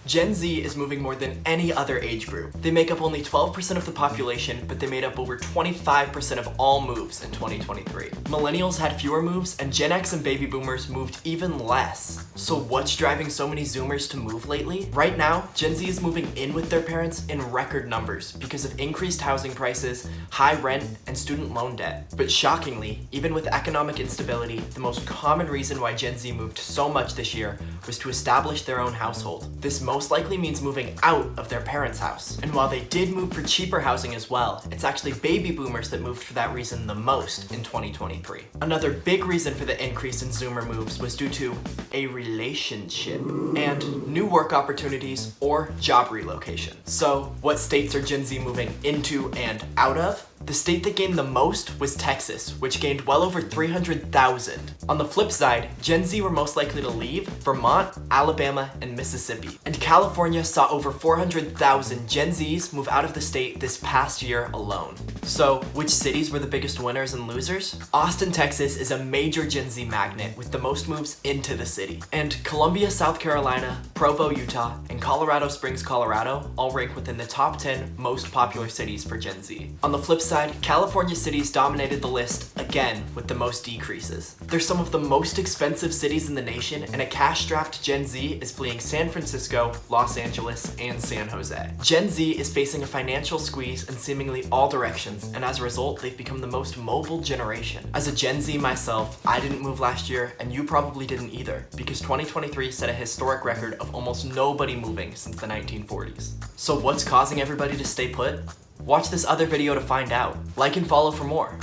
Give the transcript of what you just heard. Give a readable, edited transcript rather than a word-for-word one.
Gen Z is moving more than any other age group. They make up only 12% of the population, but they made up over 25% of all moves in 2023. Millennials had fewer moves, and Gen X and baby boomers moved even less. So what's driving so many Zoomers to move lately? Right now, Gen Z is moving in with their parents in record numbers because of increased housing prices, high rent, and student loan debt. But shockingly, even with economic instability, the most common reason why Gen Z moved so much this year was to establish their own household. This most likely means moving out of their parents' house. And while they did move for cheaper housing as well, it's actually baby boomers that moved for that reason the most in 2023. Another big reason for the increase in Zoomer moves was due to a relationship and new work opportunities or job relocation. So what states are Gen Z moving into and out of? The state that gained the most was Texas, which gained well over 300,000. On the flip side, Gen Z were most likely to leave Vermont, Alabama, and Mississippi. And California saw over 400,000 Gen Zs move out of the state this past year alone. So, which cities were the biggest winners and losers? Austin, Texas is a major Gen Z magnet with the most moves into the city. And Columbia, South Carolina, Provo, Utah, and Colorado Springs, Colorado all rank within the top 10 most popular cities for Gen Z. On the flip side, California cities dominated the list again with the most decreases. They're some of the most expensive cities in the nation, and a cash-strapped Gen Z is fleeing San Francisco, Los Angeles, and San Jose. Gen Z is facing a financial squeeze in seemingly all directions, and as a result, they've become the most mobile generation. As a Gen Z myself, I didn't move last year, and you probably didn't either, because 2023 set a historic record of almost nobody moving since the 1940s. So what's causing everybody to stay put? Watch this other video to find out. Like and follow for more.